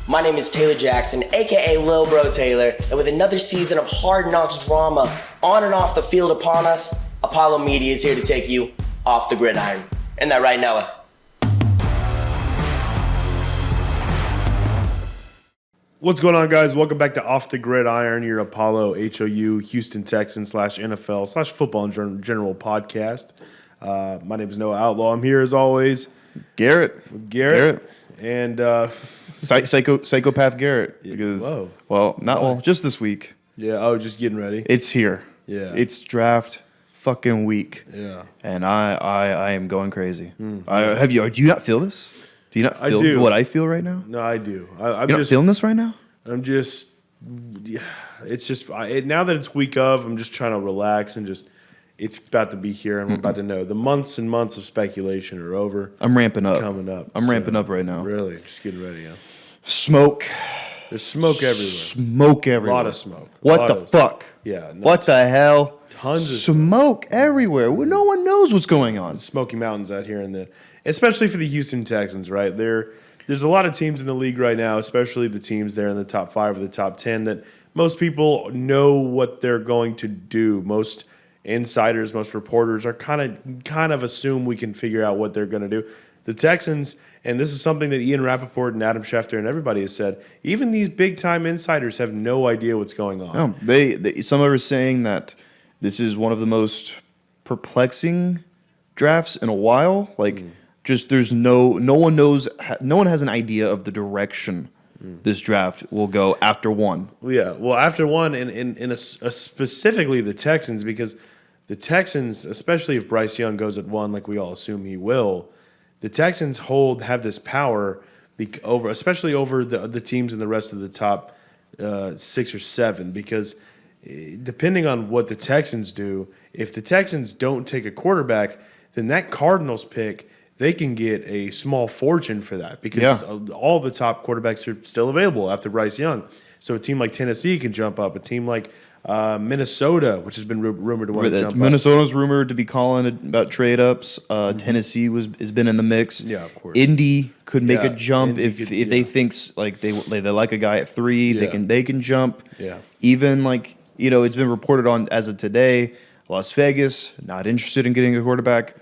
My name is Taylor Jackson, aka Lil Bro Taylor, and with another season of Hard Knocks drama on and off the field upon us, Apollo Media is here to take you off the gridiron. Isn't that right, Noah? What's going on, guys? Welcome back to Off the Gridiron, your Apollo HOU Houston Texans / NFL / football and general podcast. My name is Noah Outlaw. I'm here as always. Garrett. And Psychopath Garrett. Because, just this week. Yeah, just getting ready. It's here. Yeah. It's draft fucking week. Yeah. And I am going crazy. Do you not feel this? Do you not feel what I feel right now? No, I do. You're not feeling this right now? It's just, now that it's week of, I'm just trying to relax and it's about to be here and we're about to know. The months and months of speculation are over. I'm ramping up. Coming up. I'm ramping up right now. Really? Just getting ready, yeah. Smoke. There's smoke everywhere. Smoke everywhere. A lot of smoke. What the fuck? Yeah. No, what the hell? Tons of smoke everywhere. No one knows what's going on. Smoky Mountains out here especially for the Houston Texans, right? There's a lot of teams in the league right now, especially the teams there in the top 5 or the top 10, that most people know what they're going to do. Most insiders, most reporters are kind of assume we can figure out what they're going to do. The Texans, and this is something that Ian Rappaport and Adam Schefter and everybody has said, even these big-time insiders have no idea what's going on. No, some are saying that this is one of the most perplexing drafts in a while. Just there's no one knows, no one has an idea of the direction this draft will go after one. Yeah, well, after one, and specifically the Texans, because the Texans, especially if Bryce Young goes at 1, like we all assume he will, the Texans have this power especially over the teams in the rest of the top 6 or 7, because depending on what the Texans do, if the Texans don't take a quarterback, then that Cardinals pick, they can get a small fortune for that because all the top quarterbacks are still available after Bryce Young. So a team like Tennessee can jump up. A team like Minnesota, which has been rumored to want to jump up. Minnesota's rumored to be calling about trade-ups. Tennessee has been in the mix. Yeah, of course. Indy could make a jump if they think like they like a guy at 3. They can jump. Yeah. Even it's been reported on as of today, Las Vegas not interested in getting a quarterback.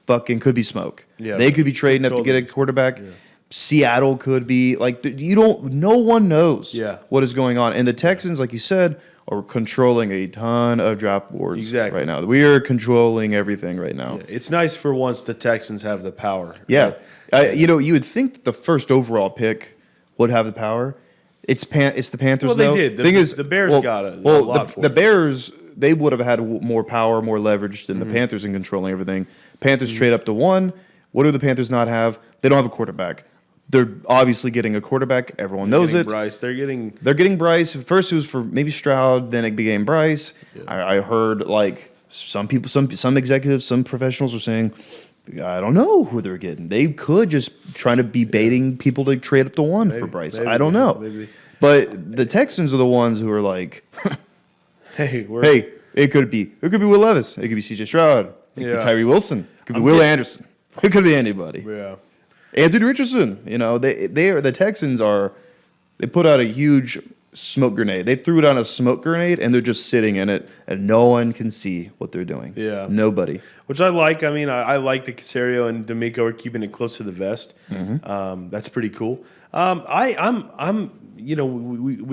Fucking could be smoke. Yeah, they could be trading up to get a quarterback. Yeah. Seattle could be no one knows what is going on. And the Texans, like you said, are controlling a ton of draft boards right now. We are controlling everything right now. Yeah. It's nice for once the Texans have the power. Yeah. Right? You would think that the first overall pick would have the power. It's the Panthers, well, though. They did. The Bears got a lot for it. The Bears, they would have had more power, more leverage than the Panthers in controlling everything. Panthers trade up to 1. What do the Panthers not have? They don't have a quarterback. They're obviously getting a quarterback. Everyone knows it. Bryce. They're getting Bryce. First it was for maybe Stroud, then it became Bryce. Yeah. I heard some people, some executives, some professionals are saying, I don't know who they're getting. They could just try to be baiting people to trade up to 1 for Bryce. I don't know. Maybe. But the Texans are the ones who are like, hey, it could be Will Levis. It could be C.J. Stroud. It could be Tyree Wilson. It could be Will Anderson. It could be anybody. Yeah. Anthony Richardson. The Texans they put out a huge smoke grenade. They threw it on a smoke grenade, and they're just sitting in it, and no one can see what they're doing. Yeah. Nobody. Which I like. I mean, I like that Casario and D'Amico are keeping it close to the vest. That's pretty cool. We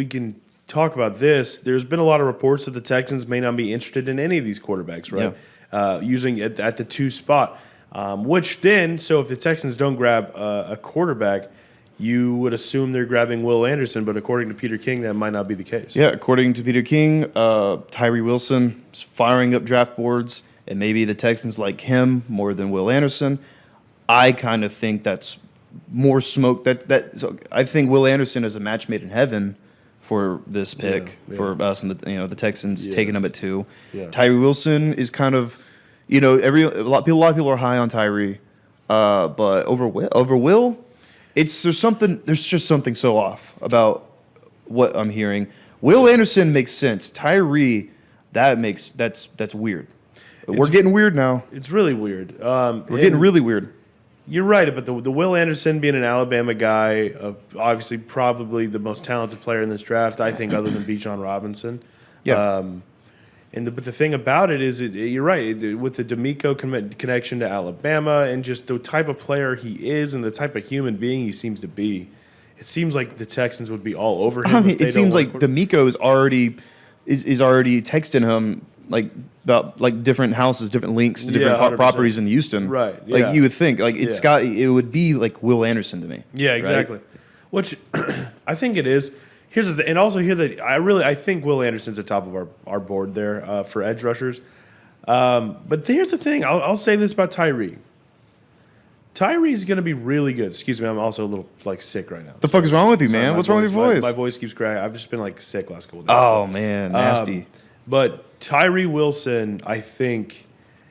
can talk about this. There's been a lot of reports that the Texans may not be interested in any of these quarterbacks, right? Yeah. Using it at the 2 spot. Which then, so if the Texans don't grab a quarterback, you would assume they're grabbing Will Anderson, but according to Peter King, that might not be the case. Yeah, according to Peter King, Tyree Wilson is firing up draft boards, and maybe the Texans like him more than Will Anderson. I kind of think that's more smoke. So I think Will Anderson is a match made in heaven for this pick for us and the Texans taking him at 2. Yeah. Tyree Wilson is kind of. A lot of people are high on Tyree, but over Will, there's just something so off about what I'm hearing. Will Anderson makes sense. Tyree, that's weird. We're getting weird now. It's really weird. We're getting really weird. You're right, but the Will Anderson being an Alabama guy, obviously probably the most talented player in this draft, I think, other than Bijan Robinson. Yeah. But the thing about it is, you're right, with the D'Amico connection to Alabama and just the type of player he is and the type of human being he seems to be, it seems like the Texans would be all over him. I mean, it seems like D'Amico is already texting him like about like different houses, different links to different 100%. Properties in Houston. Right, Like yeah. you would think, like Yeah. it would be like Will Anderson to me. Yeah, exactly. Right? Which I think it is. Here's the thing, and also here that I think Will Anderson's at the top of our board there for edge rushers. But here's the thing. I'll say this about Tyree. Tyree's going to be really good. Excuse me, I'm also a little like sick right now. The fuck is wrong with you, Sorry, man? What's wrong with your voice? My voice keeps cracking. I've just been like sick last couple of days. Oh man, nasty. But Tyree Wilson, I think,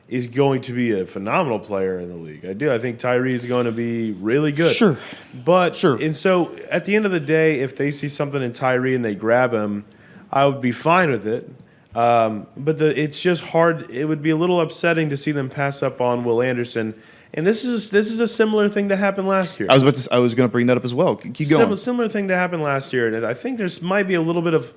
is going to be a phenomenal player in the league. I do. I think Tyree is going to be really good. Sure. But Sure. And so at the end of the day, if they see something in Tyree and they grab him, I would be fine with it. But it's just hard. It would be a little upsetting to see them pass up on Will Anderson. And this is a similar thing that happened last year. I was going to bring that up as well. Keep going. Similar thing that happened last year, and I think there's might be a little bit of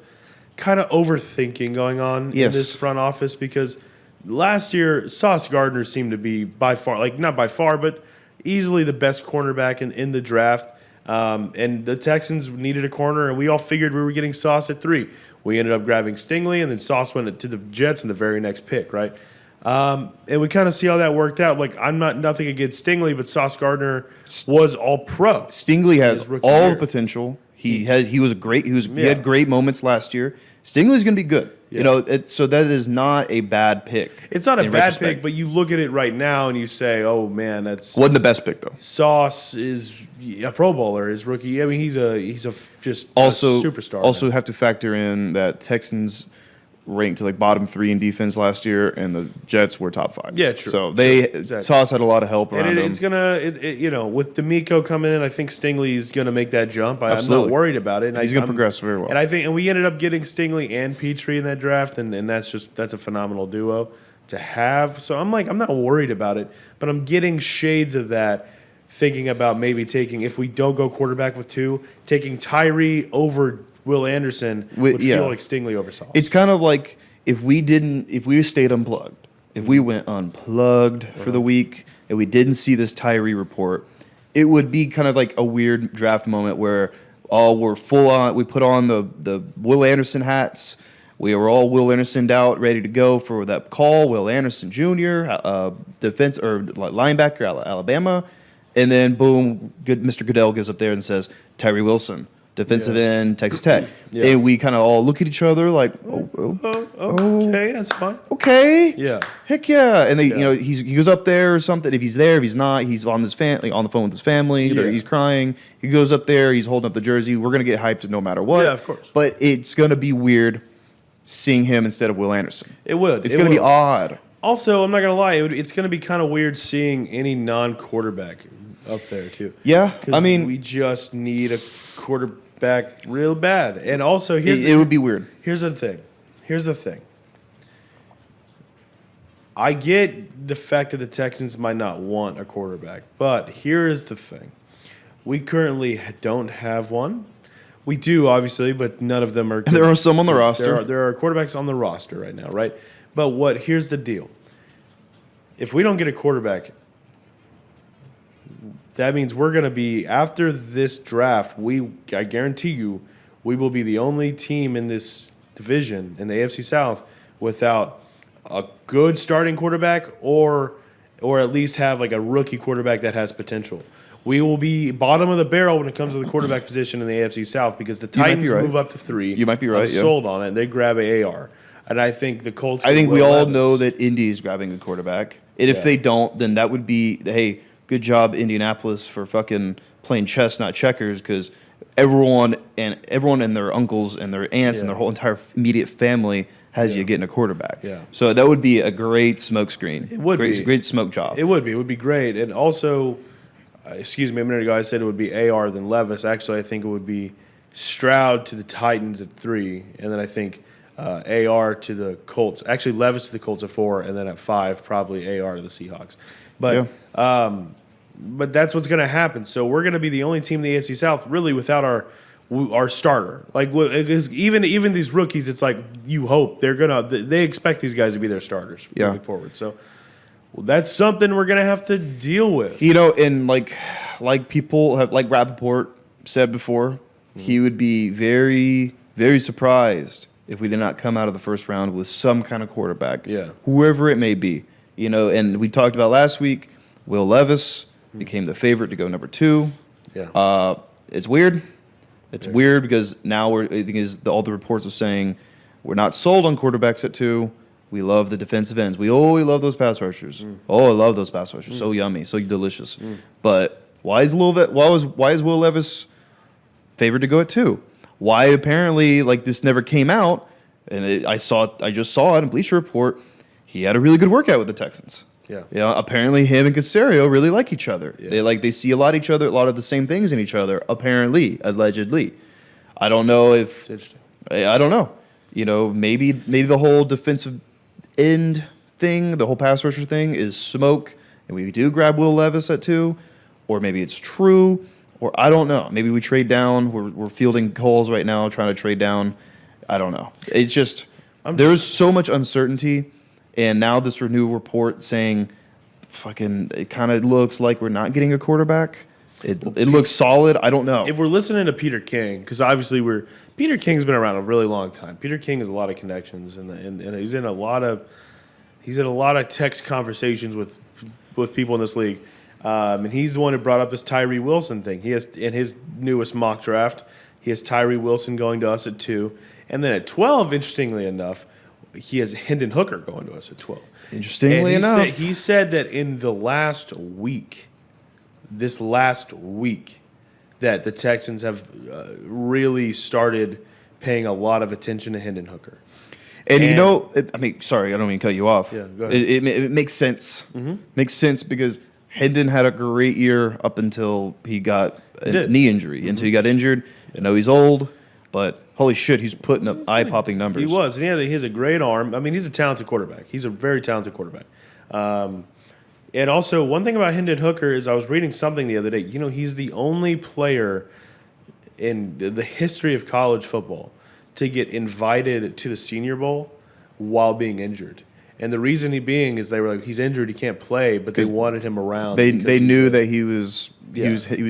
kind of overthinking going on Yes. in this front office because last year Sauce Gardner seemed to be by far, like not by far, but easily the best cornerback in the draft. And the Texans needed a corner, and we all figured we were getting Sauce at 3. We ended up grabbing Stingley, and then Sauce went to the Jets in the very next pick, right? And we kind of see how that worked out. Like, I'm nothing against Stingley, but Sauce Gardner was all pro. Stingley has His rookie all year. the potential. He had great moments last year. Stingley's going to be good. Yeah. You know, so that is not a bad pick. It's not a in bad retrospect. pick, but you look at it right now and you say, "Oh man, that's Wasn't the best pick though. Sauce is a Pro Bowler. His rookie. I mean, he's just Also, a superstar. Also now. have to factor in that Texans ranked like bottom 3 in defense last year, and the Jets were top 5. Yeah, true. So they Exactly. Sauce had a lot of help around and him. it's gonna, with D'Amico coming in, I think Stingley is gonna make that jump. I'm not Absolutely. worried about it. And He's going to progress very well. And we ended up getting Stingley and Petrie in that draft, and that's a phenomenal duo to have. So I'm not worried about it, but I'm getting shades of that, thinking about maybe taking, if we don't go quarterback with 2, taking Tyree over Will Anderson would yeah. feel like Stingley over Sauce. It's kind of like if we stayed unplugged, if we went unplugged for the week and we didn't see this Tyree report, it would be kind of like a weird draft moment where we're full on. We put on the Will Anderson hats. We were all Will Andersoned out, ready to go for that call. Will Anderson Jr., defense or linebacker, Alabama, and then boom, Mr. Goodell goes up there and says Tyree Wilson, defensive end, Texas Tech, Yeah. and we kind of all look at each other like, Okay, that's fine. okay, Yeah. heck yeah, and he goes up there or something. If he's there, if he's not, he's on his on the phone with his family. Yeah. He's crying. He goes up there. He's holding up the jersey. We're gonna get hyped no matter what. Yeah, of course. But it's gonna be weird seeing him instead of Will Anderson. It would. It's gonna be would. odd. Also, I'm not gonna lie, it's gonna be kind of weird seeing any non-quarterback up there too. Yeah, 'Cause I mean, we just need a quarterback real bad. And also, it would be weird. Here's the thing. I get the fact that the Texans might not want a quarterback, but here is the thing. We currently don't have one. We do, obviously, but none of them are good. There are some on the roster. There are quarterbacks on the roster right now, right? But here's the deal. If we don't get a quarterback, that means we're going to be, after this draft, I guarantee you, we will be the only team in this division, in the AFC South, without a good starting quarterback or at least have like a rookie quarterback that has potential. We will be bottom of the barrel when it comes to the quarterback position in the AFC South because the might be Titans right. move up to 3. You might be right, I'm yeah. sold on it. They grab a AR. And I think the Colts. I think we Will all Levis. know that Indy is grabbing a quarterback, and if Yeah. they don't, then that would be hey, good job Indianapolis for fucking playing chess, not checkers, because everyone and their uncles and their aunts and Yeah. their whole entire immediate family has Yeah. you getting a quarterback. Yeah. So that would be a great smoke screen. It would be. Great smoke job. It would be. It would be great. And also, excuse me, a minute ago I said it would be AR than Levis. Actually, I think it would be Stroud to the Titans at 3, and then I think AR to the Colts. Actually, Levis to the Colts at 4, and then at 5, probably AR to the Seahawks. But but that's what's going to happen. So we're going to be the only team in the AFC South really without our starter. Like, even these rookies, it's like you hope they expect these guys to be their starters moving forward. So that's something we're going to have to deal with. And like people have, like Rappaport said before, he would be very, very surprised if we did not come out of the first round with some kind of quarterback, whoever it may be. And we talked about last week, Will Levis became the favorite to go number 2. Yeah. It's weird. It's weird because now all the reports are saying we're not sold on quarterbacks at 2. We love the defensive ends. We love those pass rushers. Oh, I love those pass rushers. So yummy, so delicious. But why is Will Levis favored to go at 2? Why apparently this never came out? And I just saw it in Bleacher Report. He had a really good workout with the Texans. Yeah. Apparently him and Caserio really like each other. Yeah. They see a lot of the same things in each other. Apparently, allegedly. I don't know if it's interesting. I don't know. Maybe the whole defensive end thing, the whole pass rusher thing is smoke, and we do grab Will Levis at 2, or maybe it's true, or I don't know. Maybe we trade down. We're fielding calls right now, trying to trade down. I don't know. It's just there's so much uncertainty, and now this new report saying, it kind of looks like we're not getting a quarterback. It looks solid. I don't know. If we're listening to Peter King, because obviously Peter King's been around a really long time. Peter King has a lot of connections, and he's in a lot of text conversations with people in this league. And he's the one who brought up this Tyree Wilson thing. He has in his newest mock draft, he has Tyree Wilson going to us at 2, and then at 12, interestingly enough, he has Hendon Hooker going to us at 12. Interestingly enough, he said that in the last week. This last week, that the Texans have really started paying a lot of attention to Hendon Hooker. And sorry, I don't mean to cut you off. Yeah, go ahead. It makes sense. Makes sense because Hendon had a great year up until he got a knee injury. Until he got injured. I know he's old, but holy shit, he's putting up eye-popping numbers. He was. And he has a great arm. I mean, he's a talented quarterback. He's a very talented quarterback. And also, one thing about Hendon Hooker is I was reading something the other day. He's the only player in the history of college football to get invited to the Senior Bowl while being injured. And the reason is they were like, he's injured, he can't play, but they wanted him around. They knew that he was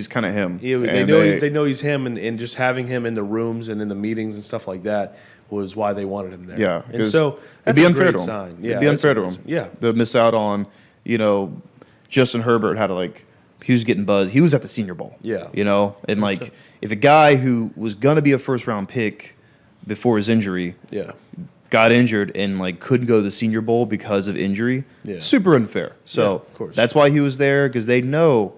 kind of him. They know he's him, and just having him in the rooms and in the meetings and stuff like that was why they wanted him there. Yeah, and so that's it'd be a unfair great to him. sign. Yeah, it'd be unfair to him. Yeah, to miss out on. Justin Herbert had he was getting buzzed. He was at the Senior Bowl. Yeah. And if a guy who was gonna be a first round pick before his injury, got injured and couldn't go to the Senior Bowl because of injury, super unfair. So of course. That's why he was there, because they know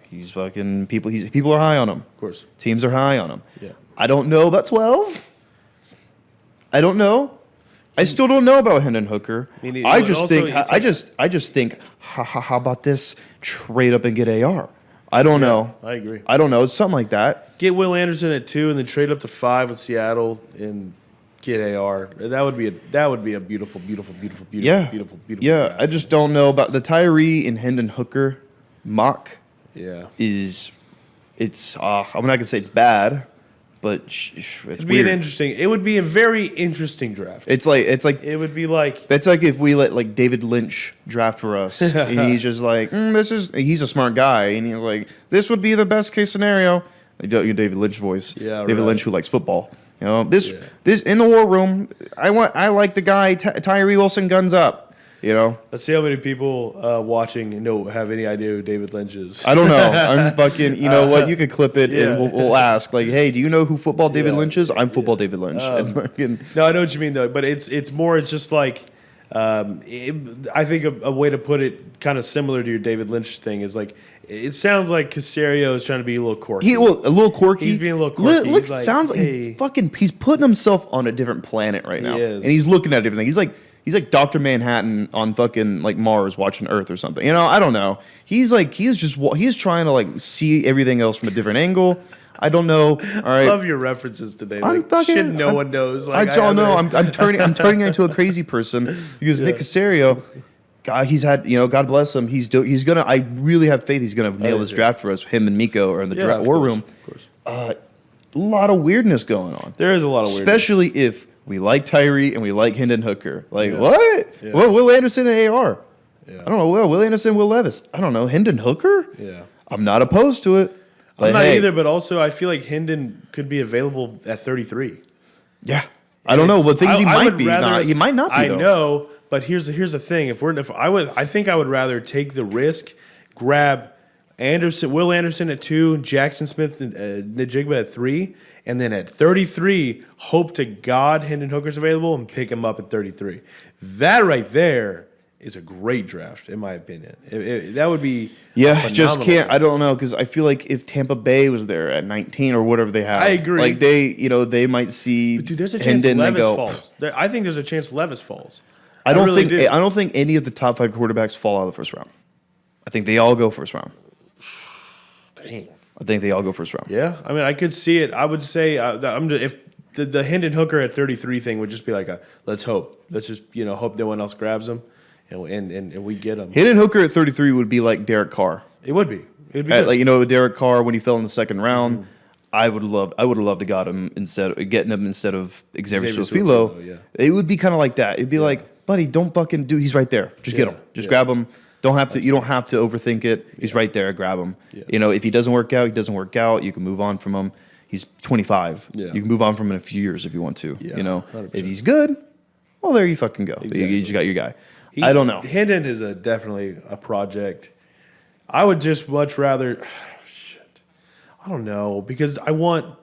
he's fucking people. People are high on him. Of course, teams are high on him. Yeah. I don't know about 12. I don't know. I still don't know about Hendon Hooker. I just think, how about this? Trade up and get AR. I don't know. I agree. I don't know. It's something like that. Get Will Anderson at 2 and then trade up to 5 with Seattle and get AR. That would be a beautiful. Yeah. Draft. I just don't know about the Tyree and Hendon Hooker mock. Yeah. I'm not gonna say it's bad. But it'd be it would be a very interesting draft. It's like it would be like that's like if we let David Lynch draft for us, and he's just like, he's a smart guy, and he's like, this would be the best case scenario. Your David Lynch voice, David Lynch who likes football. This in the war room. I like the guy Tyree Wilson guns up. Let's see how many people watching have any idea who David Lynch is. I don't know. I'm fucking. You know what? You could clip it and we'll ask. Hey, do you know who football David Lynch is? I'm football David Lynch. No, I know what you mean though. But it's more. It's just like I think a way to put it, kind of similar to your David Lynch thing, is it sounds like Caserio is trying to be a little quirky. A little quirky. He's being a little quirky. Sounds like he's putting himself on a different planet right now, is. And he's looking at everything. He's like Dr. Manhattan on fucking Mars watching Earth or something. I don't know. He's trying to see everything else from a different angle. I don't know. All right. I love your references today. Shit no one knows. I don't know. I'm turning into a crazy person because Nick Caserio, God, he's had, God bless him. He's gonna. I really have faith he's gonna nail this draft for us. Him and Miko are in the draft war room. Of course. A lot of weirdness going on. There is a lot of weirdness. Especially if we like Tyree and we like Hendon Hooker. Like, Yeah. what? Yeah. Well, Will Anderson and AR. Yeah. I don't know. Well, Will Anderson, Will Levis. I don't know. Hendon Hooker? Yeah. I'm not opposed to it. But I'm not hey, either, but also I feel like Hendon could be available at 33. Yeah. I don't know. But things he might would be. rather- He might not be. I though. know, but here's the thing. I think I would rather take the risk, grab Will Anderson at 2, Jackson Smith and Najigba at 3, and then at 33, hope to God Hendon Hooker's available and pick him up at 33. That right there is a great draft, in my opinion. That would be Yeah, just phenomenal. can't. I don't know because I feel like if Tampa Bay was there at 19 or whatever they have, I agree. Like they might see. Dude, there's a chance Hendon and Levis go, falls. I think there's a chance Levis falls. I don't really think. do. I don't think any of the top 5 quarterbacks fall out of the first round. I think they all go first round. Dang. I think they all go first round. Yeah, I mean, I could see it. I would say if the Hendon Hooker at 33 thing would just be like let's hope. Let's just hope no one else grabs him, and we get him. Hendon Hooker at 33 would be like Derek Carr. It would be. It'd be good. Like Derek Carr when he fell in the second round. I would have loved to got him instead of Xavier Su'a-Filo. Yeah. It would be kind of like that. It'd be like, buddy, don't fucking do. He's right there. Just get him. Just grab him. Don't have to. You don't have to overthink it. He's right there. Grab him. Yeah. If he doesn't work out, he doesn't work out. You can move on from him. He's 25. Yeah. You can move on from him in a few years if you want to. Yeah, 100%. If he's good, well, there you fucking go. Exactly. You just got your guy. I don't know. Hendon is definitely a project. I would just much rather. Shit. I don't know because I want.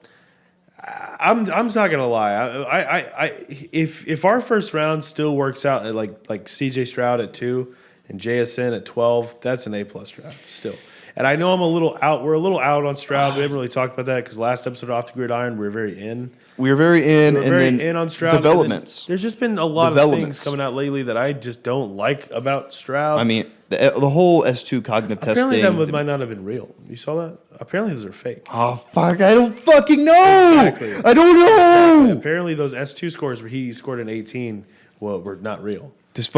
I'm just not gonna lie. If our first round still works out at like CJ Stroud at 2 and JSN at 12, that's an A+ draft still. And I know I'm a little out. We're a little out on Stroud. We haven't really talked about that because last episode Off the Gridiron we were very in. We were very in, We're and very then in on Stroud. and then developments. There's just been a lot of things Developments. coming out lately that I just don't like about Stroud. I mean, the whole S2 cognitive apparently testing. that might not have been real. You saw that? Apparently those are fake. Oh fuck! I don't fucking know. Exactly. I don't know. Apparently those S2 scores where he scored an 18, were not real. This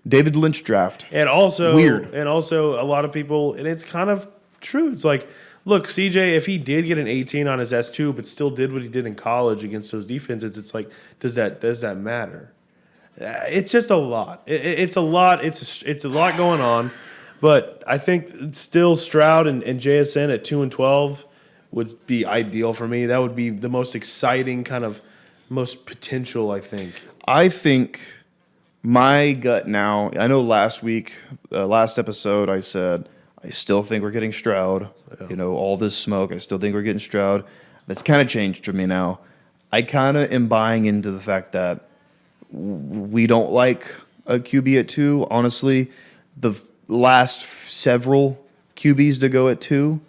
David Lynch draft. And also Weird. And also a lot of people, and it's kind of true. It's like, look, CJ, if he did get an 18 on his S2, but still did what he did in college against those defenses, it's like, does that matter? It's just a lot. It's a lot. It's a lot going on. But I think still Stroud and JSN at 2 and 12 would be ideal for me. That would be the most exciting kind of most potential, I think. I think my gut now. I know last week, last episode, I said I still think we're getting Stroud. Yeah. All this smoke. I still think we're getting Stroud. That's kind of changed for me now. I kind of am buying into the fact that we don't like a QB at 2. Honestly, the last several QBs to go at 2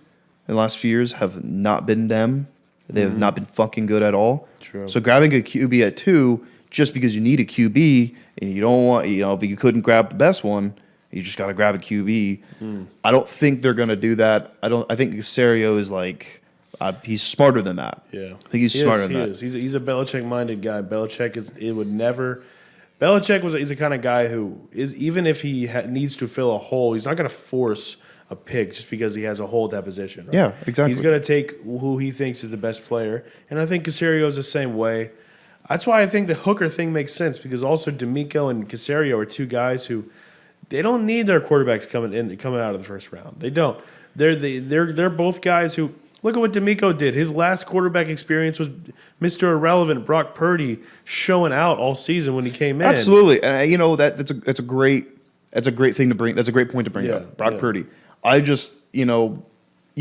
in the last few years have not been them. They have not been fucking good at all. True. So grabbing a QB at 2 just because you need a QB and you don't want, but you couldn't grab the best one, you just got to grab a QB. I don't think they're going to do that. I think Caserio is like, he's smarter than that. Yeah, I think he's smarter than that. He's a Belichick-minded guy. Belichick is the kind of guy who is, even if he needs to fill a hole, he's not going to force a pick just because he has a hole at that position. Right? Yeah, exactly. He's going to take who he thinks is the best player, and I think Caserio is the same way. That's why I think the Hooker thing makes sense because also D'Amico and Caserio are two guys who they don't need their quarterbacks coming out of the first round. They don't. They're both guys who. Look at what D'Amico did. His last quarterback experience was Mr. Irrelevant Brock Purdy showing out all season when he came in. Absolutely, and that's a great thing to bring. That's a great point to bring up. Brock Purdy. I just you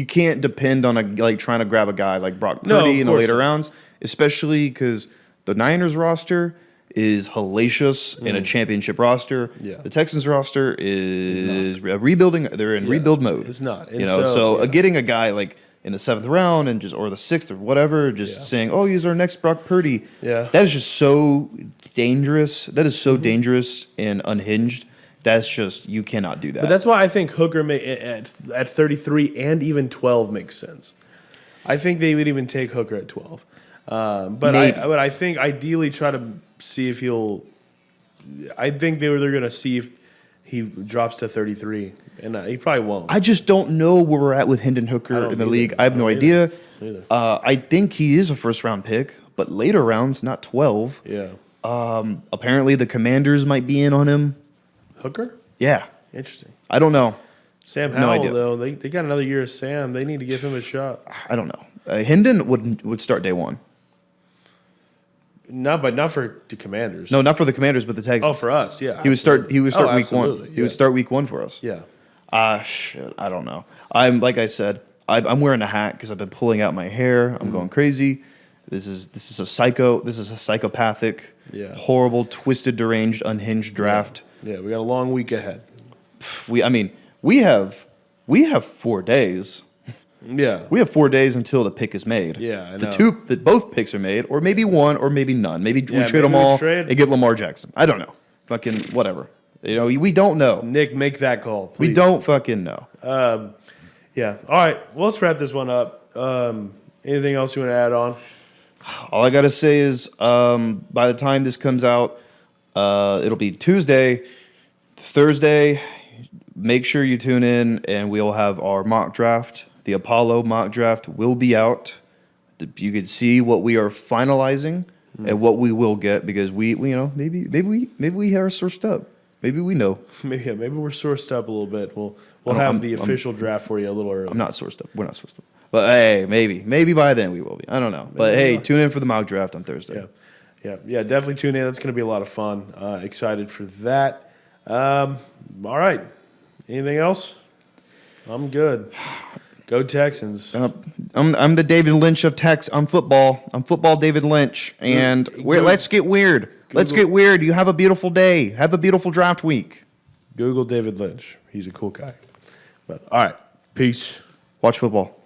can't depend on trying to grab a guy like Brock Purdy in the later rounds, especially because the Niners roster is hellacious in a championship roster. Yeah. The Texans roster is rebuilding. They're in rebuild mode. It's not. And Getting a guy like in the 7th round or the 6th or whatever, saying, "Oh, he's our next Brock Purdy." Yeah. That is just so dangerous. That is so dangerous and unhinged. That's just you cannot do that. But that's why I think Hooker at 33 and even 12 makes sense. I think they would even take Hooker at 12. But I think ideally try to see if he'll I think they're going to see if he drops to 33, and he probably won't. I just don't know where we're at with Hendon Hooker in the league. I have no idea. I think he is a first-round pick, but later rounds, not 12. Yeah. Apparently, the Commanders might be in on him. Hooker? Yeah. Interesting. I don't know. Sam No Howell, idea. though, they got another year of Sam. They need to give him a shot. I don't know. Hendon would start day one. Not for the Commanders. No, not for the Commanders, but the Texans. Oh, for us, yeah. He would start. He would start Oh, week one. absolutely, He would yeah. start week one for us. Yeah. Shit. I don't know. I'm like I said. I'm wearing a hat because I've been pulling out my hair. I'm going crazy. This is a psycho. This is a psychopathic, horrible, twisted, deranged, unhinged draft. Yeah, we got a long week ahead. We have 4 days. Yeah. We have 4 days until the pick is made. Yeah, I know. Both picks are made, or maybe one, or maybe none. Maybe we trade maybe them we all trade. and get Lamar Jackson. I don't know. Fucking whatever. We don't know. Nick, make that call, please. We don't fucking know. Yeah. All right. Well, let's wrap this one up. Anything else you want to add on? All I gotta say is, by the time this comes out, it'll be Tuesday, Thursday. Make sure you tune in, and we'll have our mock draft. The Apollo mock draft will be out. You can see what we are finalizing and what we will get, because we maybe we are sourced up. Maybe we know. Maybe we're sourced up a little bit. We'll have the official draft for you a little early. I'm not sourced up. We're not sourced up. But hey, maybe by then we will be. I don't know. But hey, tune in for the mock draft on Thursday. Yeah. Definitely tune in. That's going to be a lot of fun. Excited for that. All right. Anything else? I'm good. Go Texans. I'm the David Lynch of Tex. I'm football. I'm football David Lynch. And let's get weird. Let's get weird. You have a beautiful day. Have a beautiful draft week. Google David Lynch. He's a cool guy. But all right. Peace. Watch football.